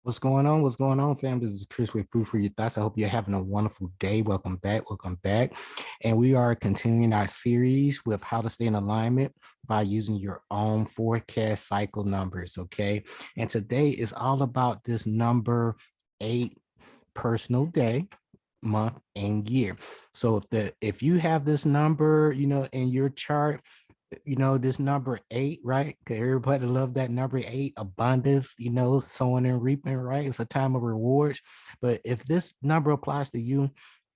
What's going on? What's going on, fam? This is Chris with Food for Your Thoughts. I hope you're having a wonderful day. Welcome back. Welcome back. And we are continuing our series with how to stay in alignment by using your own forecast cycle numbers. Okay. And today is all about this number 8 personal day, month, and year. So if you have this number, in your chart, this number 8, right? Because everybody love that number 8, abundance, sowing and reaping, right? It's a time of rewards. But if this number applies to you,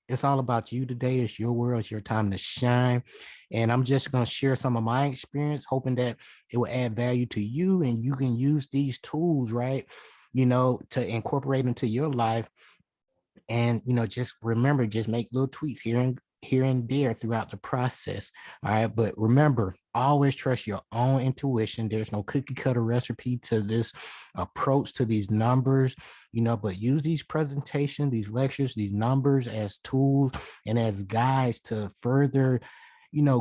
it's all about you today. It's your world. It's your time to shine. And I'm just going to share some of my experience, hoping that it will add value to you and you can use these tools, right? To incorporate into your life. And just remember, just make little tweaks here and there throughout the process. All right, but remember, always trust your own intuition. There's no cookie cutter recipe to this approach to these numbers, but use these presentations, these lectures, these numbers as tools and as guides to further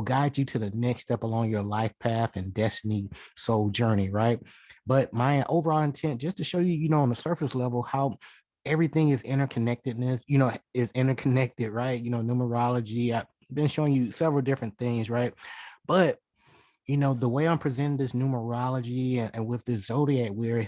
guide you to the next step along your life path and destiny soul journey, right? But my overall intent, just to show you, on the surface level, how everything is interconnectedness, is interconnected, right? Numerology. I've been showing you several different things, right? But the way I'm presenting this numerology and with this zodiac we're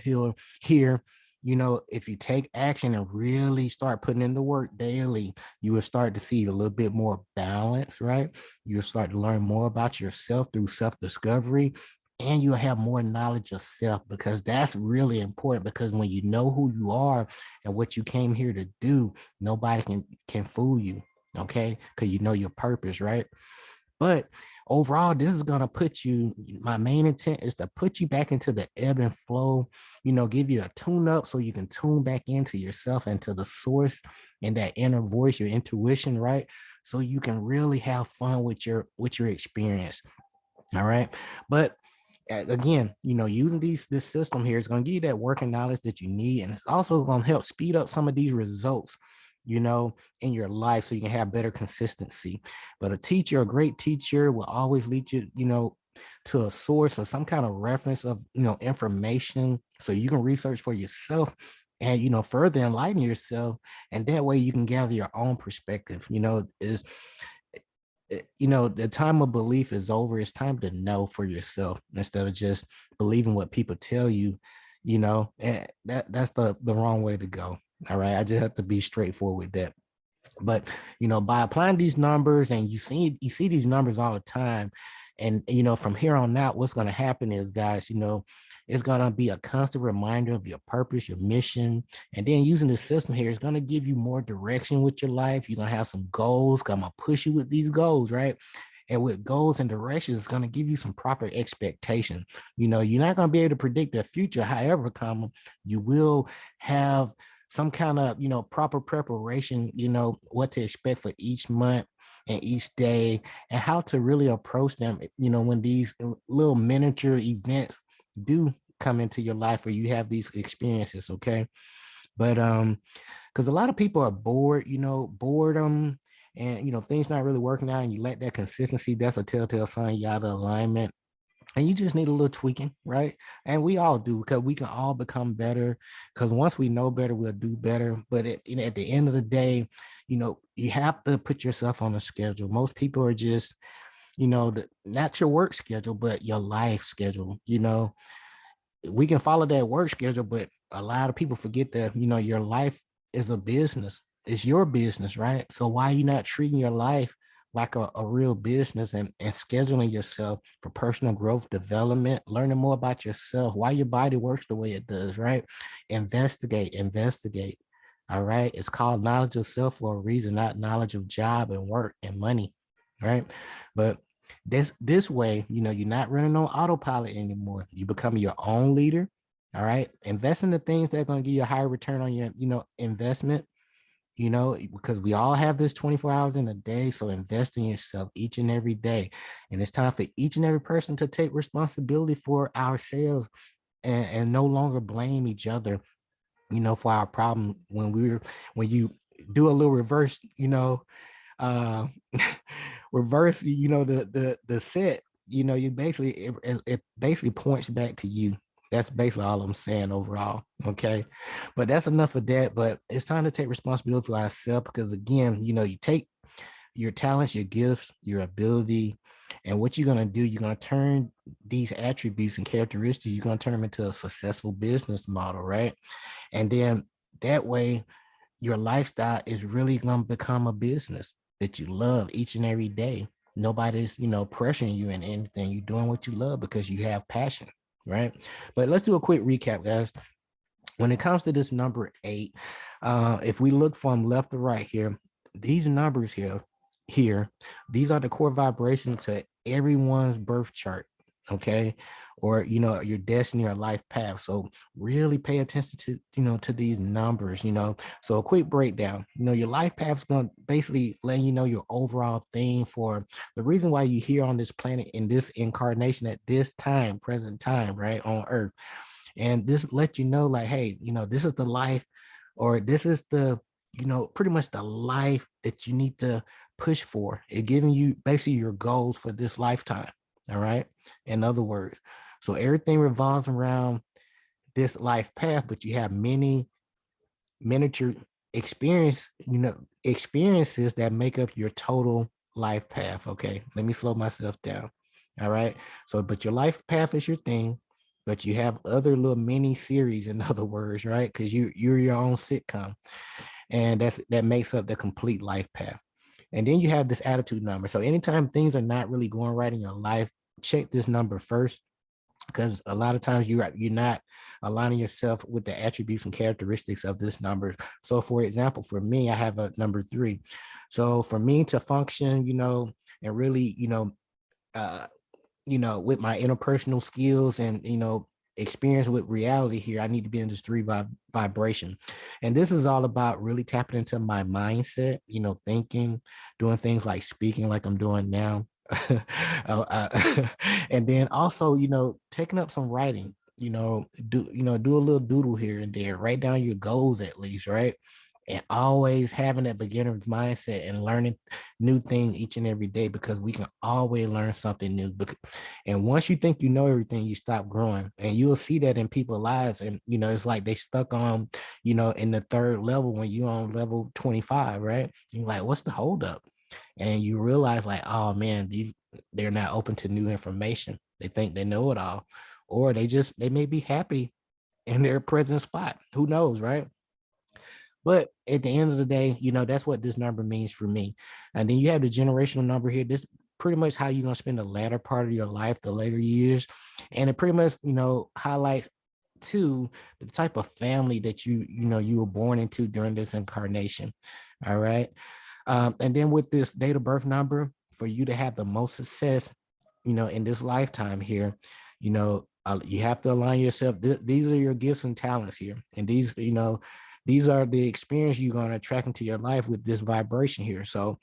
here, if you take action and really start putting in the work daily, you will start to see a little bit more balance, right? You'll start to learn more about yourself through self-discovery, and you'll have more knowledge of self, because that's really important. Because when you know who you are and what you came here to do, nobody can fool you, okay? Because you know your purpose, right? But overall, this is going to put you, my main intent is to put you back into the ebb and flow, give you a tune up so you can tune back into yourself and to the source and that inner voice, your intuition, right? So you can really have fun with your experience. All right. But again, using this system here is going to give you that working knowledge that you need. And it's also going to help speed up some of these results, in your life, so you can have better consistency. But a great teacher will always lead you, to a source or some kind of reference of, information, so you can research for yourself and, further enlighten yourself. And that way you can gather your own perspective. The time of belief is over. It's time to know for yourself instead of just believing what people tell you, and that's the wrong way to go. All right. I just have to be straightforward with that. But by applying these numbers, and you see these numbers all the time, and from here on out, what's going to happen is, guys, it's going to be a constant reminder of your purpose, your mission. And then using the system here is going to give you more direction with your life. You're going to have some goals. I'm going to push you with these goals, right? And with goals and directions, it's going to give you some proper expectation. You're not going to be able to predict the future. However, you will have some kind of, proper preparation, what to expect for each month and each day, and how to really approach them, when these little miniature events do come into your life, where you have these experiences. Okay. But because a lot of people are bored, boredom, and things not really working out, and you lack that consistency, that's a telltale sign you're out of alignment. And you just need a little tweaking, right? And we all do, because we can all become better. Because once we know better, we'll do better. But at the end of the day, you have to put yourself on a schedule. Most people are just, not your work schedule, but your life schedule. We can follow that work schedule, but a lot of people forget that, your life is a business. It's your business, right? So why are you not treating your life like a real business, and scheduling yourself for personal growth, development, learning more about yourself, why your body works the way it does, right? Investigate. All right. It's called knowledge of self for a reason, not knowledge of job and work and money. Right. But this way, you're not running on autopilot anymore. You become your own leader. All right. Invest in the things that are going to give you a higher return on your, investment, because we all have this 24 hours in a day. So invest in yourself each and every day. And it's time for each and every person to take responsibility for ourselves, and no longer blame each other, for our problem. When you do a little reverse, uh, reverse, the set, you basically, it basically points back to you. That's basically all I'm saying overall. Okay. But that's enough of that. But it's time to take responsibility for ourselves because, again, you take your talents, your gifts, your ability, and what you're going to do, you're going to turn these attributes and characteristics, you're going to turn them into a successful business model, right? And then that way, your lifestyle is really going to become a business that you love each and every day. Nobody's, pressuring you in anything. You're doing what you love because you have passion, right? But let's do a quick recap, guys. When it comes to this number 8, if we look from left to right here, these numbers here, these are the core vibrations to everyone's birth chart, okay, or your destiny or life path. So really pay attention to these numbers. So a quick breakdown. Your life path is going to basically let you know your overall theme for the reason why you're here on this planet in this incarnation at this time, present time, right, on Earth. And this let you know, like, hey, this is the life, or this is the, pretty much the life that you need to push for. It giving you basically your goals for this lifetime. All right. In other words, so everything revolves around this life path, but you have many miniature experiences that make up your total life path. Okay. Let me slow myself down. All right. So, but your life path is your thing, but you have other little mini series, in other words, right? Because you're your own sitcom, and that makes up the complete life path. And then you have this attitude number. So anytime things are not really going right in your life, check this number first, because a lot of times you're not aligning yourself with the attributes and characteristics of this number. So for example, for me, I have a number 3. So for me to function, and really, uh, with my interpersonal skills and, experience with reality here, I need to be in this 3 vibration. And this is all about really tapping into my mindset, thinking, doing things like speaking like I'm doing now. And then also, taking up some writing, do a little doodle here and there, write down your goals at least, right? And always having that beginner's mindset and learning new things each and every day, because we can always learn something new. And once you think you know everything, you stop growing, and you'll see that in people's lives. And it's like they stuck on, in the 3rd level when you're on level 25, right? You're like, what's the holdup? And you realize, like, oh man, they're not open to new information. They think they know it all, or they may be happy in their present spot. Who knows, right? But at the end of the day, that's what this number means for me. And then you have the generational number here. This pretty much how you're going to spend the latter part of your life, the later years. And it pretty much, highlights to the type of family that you were born into during this incarnation. All right. And then with this date of birth number, for you to have the most success, in this lifetime here, you have to align yourself. These are your gifts and talents here. And these are the experience you're going to attract into your life with this vibration here. So,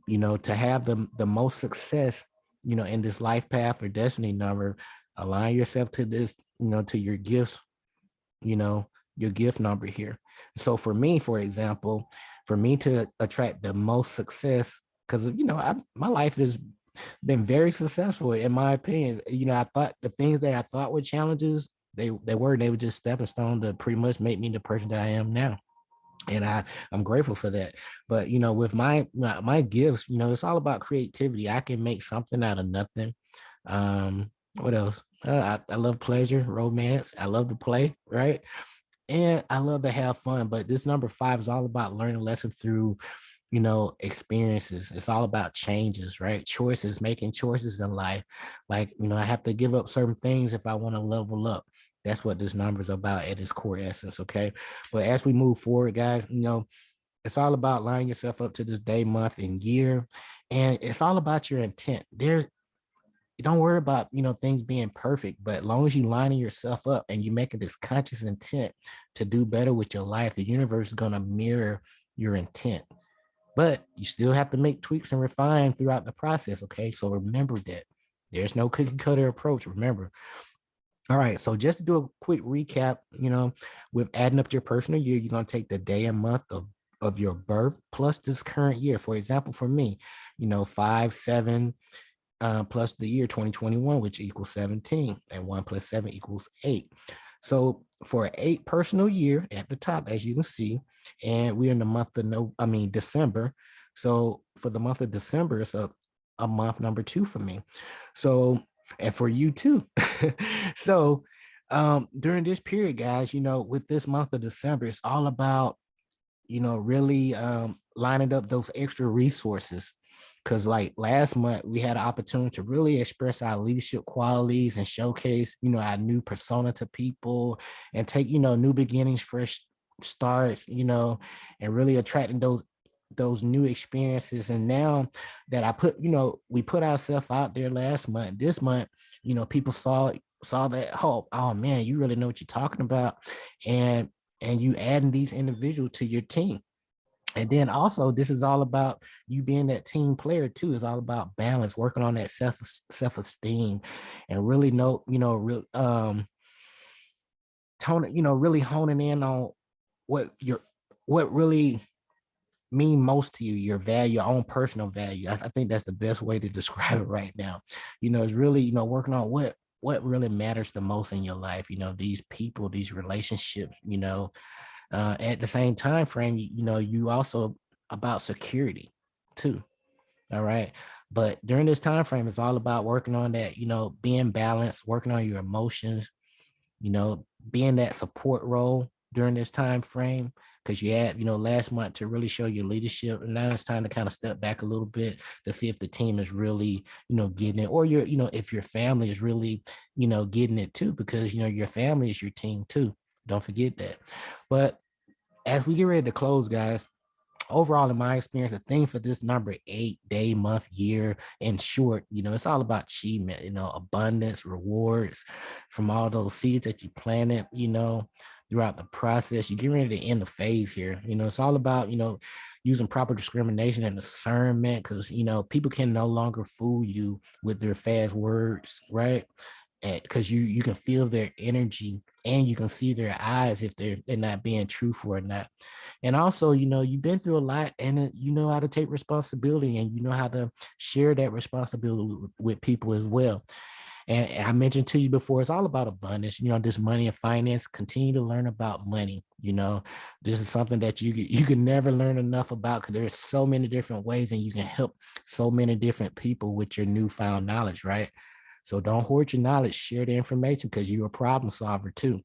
to have the most success, in this life path or destiny number, align yourself to this, to your gifts, your gift number here. So for me, for example, for me to attract the most success, because, my life has been very successful in my opinion. I thought the things that I thought were challenges, they were just stepping stone to pretty much make me the person that I am now. And I'm grateful for that. But with my gifts, it's all about creativity. I can make something out of nothing. What else? I love pleasure, romance. I love to play, right? And I love to have fun. But this number 5 is all about learning lessons through, experiences. It's all about changes, right? Choices, making choices in life. Like, I have to give up certain things if I want to level up. That's what this number is about at its core essence. Okay. But as we move forward, guys, it's all about lining yourself up to this day, month, and year. And it's all about your intent. Don't worry about, things being perfect, but as long as you lining yourself up and you making this conscious intent to do better with your life, the universe is going to mirror your intent. But you still have to make tweaks and refine throughout the process. Okay. So remember that there's no cookie cutter approach. Remember. All right. So just to do a quick recap, with adding up your personal year, you're going to take the day and month of your birth plus this current year. For example, for me, 5, 7, plus the year 2021, which equals 17, and 1 plus 7 equals 8. So for an 8 personal year at the top, as you can see, and we're in the month of December. So for the month of December, it's a month number 2 for me. So, and for you too. So during this period, guys, with this month of December, it's all about, really lining up those extra resources. Because like last month, we had an opportunity to really express our leadership qualities and showcase, our new persona to people, and take, new beginnings, fresh starts, and really attracting those new experiences. And now that we put ourselves out there last month, this month, people saw that hope. Oh man, you really know what you're talking about. And you adding these individuals to your team. And then also, this is all about you being that team player too. It's all about balance, working on that self-esteem, and really really honing in on what really mean most to you, your value, your own personal value. I think that's the best way to describe it right now. It's really, working on what really matters the most in your life. These people, these relationships, at the same time frame, you also about security too. All right. But during this time frame, it's all about working on that, being balanced, working on your emotions, being that support role during this time frame, because you had, last month to really show your leadership. And now it's time to kind of step back a little bit to see if the team is really, getting it, or if your family is really, getting it too, because, your family is your team too. Don't forget that. But as we get ready to close, guys, overall, in my experience, the thing for this number 8 day, month, year, in short, it's all about achievement, abundance, rewards from all those seeds that you planted, throughout the process. You're getting ready to end the phase here. It's all about, using proper discrimination and discernment, because, people can no longer fool you with their fast words, right? Because you can feel their energy, and you can see their eyes if they're not being truthful or not. And also, you've been through a lot, and you know how to take responsibility, and you know how to share that responsibility with people as well. And I mentioned to you before, it's all about abundance, this money and finance. Continue to learn about money. This is something that you can never learn enough about, because there's so many different ways, and you can help so many different people with your newfound knowledge, right? So don't hoard your knowledge, share the information, because you're a problem solver too.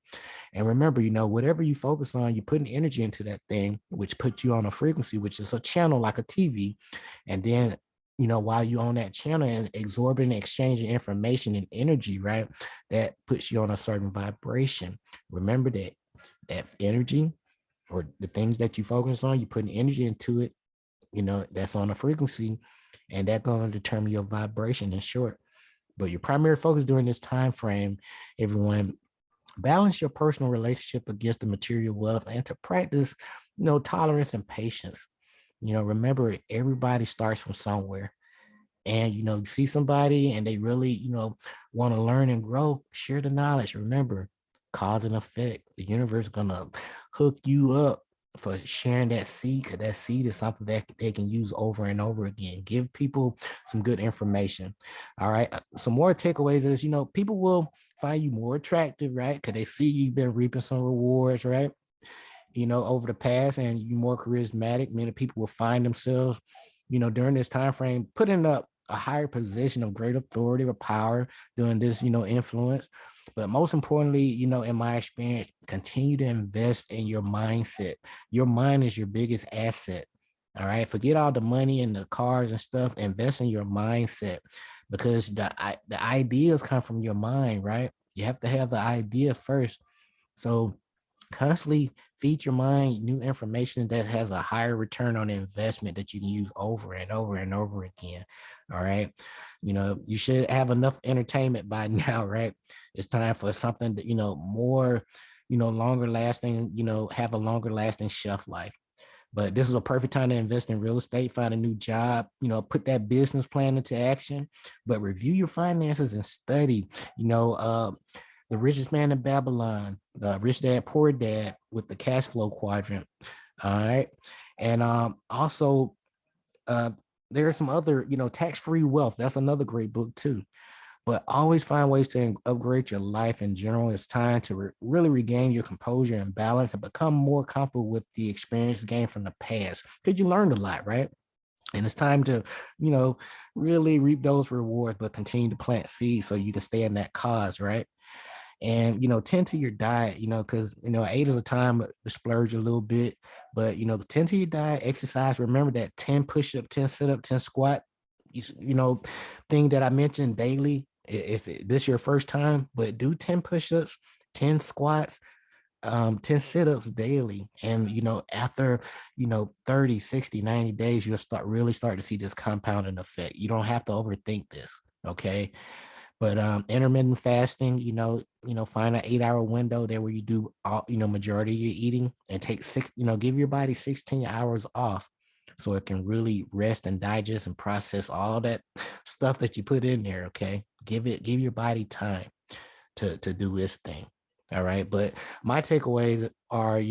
And remember, whatever you focus on, you're putting energy into that thing, which puts you on a frequency, which is a channel like a TV. And then, while you're on that channel and absorbing, exchanging information and energy, right, that puts you on a certain vibration. Remember that energy, or the things that you focus on, you're putting energy into it, that's on a frequency, and that's going to determine your vibration, in short. But your primary focus during this time frame, everyone, balance your personal relationship against the material wealth, and to practice, tolerance and patience. Remember, everybody starts from somewhere. And, you see somebody and they really, want to learn and grow, share the knowledge. Remember, cause and effect. The universe is going to hook you up for sharing that seed, because that seed is something that they can use over and over again. Give people some good information. All right. Some more takeaways is, people will find you more attractive, right? Because they see you've been reaping some rewards, right? Over the past, and you're more charismatic. Many people will find themselves, during this time frame, putting up a higher position of great authority or power during this, influence. But most importantly, in my experience, continue to invest in your mindset. Your mind is your biggest asset. All right. Forget all the money and the cars and stuff. Invest in your mindset, because the ideas come from your mind, right? You have to have the idea first. So constantly feed your mind new information that has a higher return on investment that you can use over and over and over again. All right. You should have enough entertainment by now, right? It's time for something that, more, longer lasting, have a longer lasting shelf life. But this is a perfect time to invest in real estate, find a new job, put that business plan into action, but review your finances and study, the Richest Man in Babylon, the Rich Dad Poor Dad with the cash flow quadrant. All right. And also there are some other, tax-free wealth. That's another great book too. But always find ways to upgrade your life in general. It's time to really regain your composure and balance and become more comfortable with the experience gained from the past, because you learned a lot, right? And it's time to, really reap those rewards, but continue to plant seeds so you can stay in that cause, right? And tend to your diet, because 8 is a time to splurge a little bit, but tend to your diet, exercise. Remember that 10 push-up, 10 sit-up, 10 squat, thing that I mentioned daily. If this is your first time, but do 10 push-ups, 10 squats, 10 sit-ups daily. And after 30, 60, 90 days, you'll start to see this compounding effect. You don't have to overthink this. Okay. But intermittent fasting, find an 8-hour window there where you do all, majority of your eating, and take give your body 16 hours off so it can really rest and digest and process all that stuff that you put in there. Okay. Give your body time to do its thing. All right. But my takeaways are,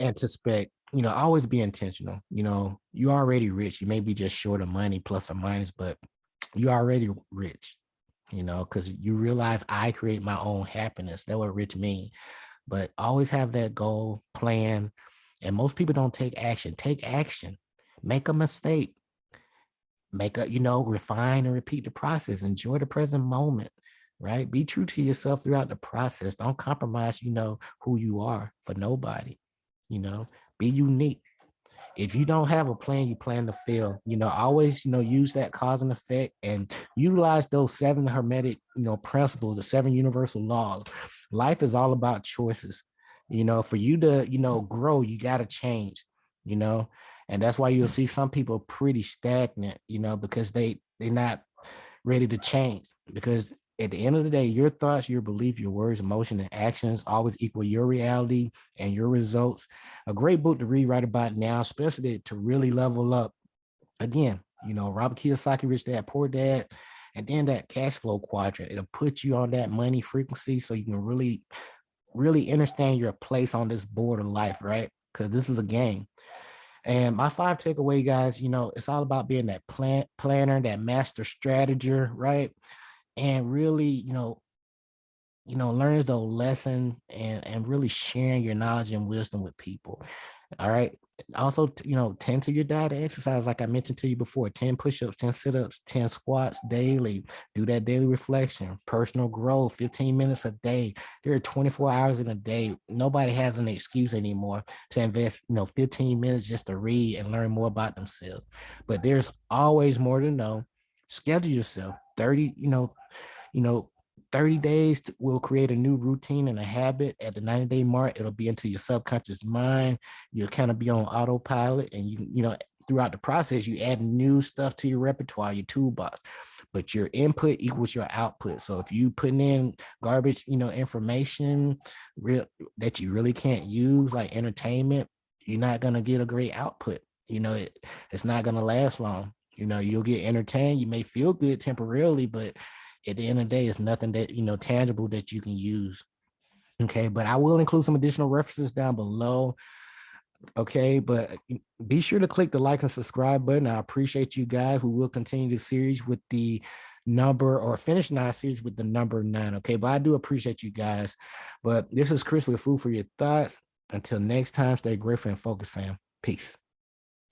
anticipate, always be intentional. You're already rich. You may be just short of money, plus or minus, but you're already rich, because you realize I create my own happiness. That's what rich mean. But always have that goal, plan. And most people don't take action. Take action. Make a mistake. Refine and repeat the process. Enjoy the present moment, right? Be true to yourself throughout the process. Don't compromise, who you are for nobody. Be unique. If you don't have a plan, you plan to fail. Always, use that cause and effect and utilize those 7 hermetic, principles, the 7 universal laws. Life is all about choices. For you to, grow, you got to change, and that's why you'll see some people pretty stagnant, because they're not ready to change. Because at the end of the day, your thoughts, your belief, your words, emotion, and actions always equal your reality and your results. A great book to read right about now, especially to really level up. Again, Robert Kiyosaki, Rich Dad, Poor Dad, and then that cash flow quadrant. It'll put you on that money frequency so you can really, really understand your place on this board of life, right? Because this is a game. And my 5 takeaway, guys, it's all about being that planner, that master strateger, right? And really, learn those lessons and really sharing your knowledge and wisdom with people. All right. Also, tend to your diet and exercise, like I mentioned to you before. 10 push-ups, 10 sit-ups, 10 squats daily. Do that daily reflection, personal growth, 15 minutes a day. There are 24 hours in a day. Nobody has an excuse anymore to invest, 15 minutes just to read and learn more about themselves. But there's always more to know. Schedule yourself. 30, you know, 30 days will create a new routine and a habit. At the 90-day mark, it'll be into your subconscious mind. You'll kind of be on autopilot, and throughout the process, you add new stuff to your repertoire, your toolbox. But your input equals your output. So if you putting in garbage, information that you really can't use, like entertainment, you're not gonna get a great output. It's not gonna last long. You'll get entertained. You may feel good temporarily, but at the end of the day, it's nothing that, tangible that you can use. Okay. But I will include some additional references down below. Okay. But be sure to click the like and subscribe button. I appreciate you guys. We will continue the series with the number, or finishing our series with the number 9. Okay. But I do appreciate you guys. But this is Chris with Food for Your Thoughts. Until next time, stay grateful and focused, fam. Peace.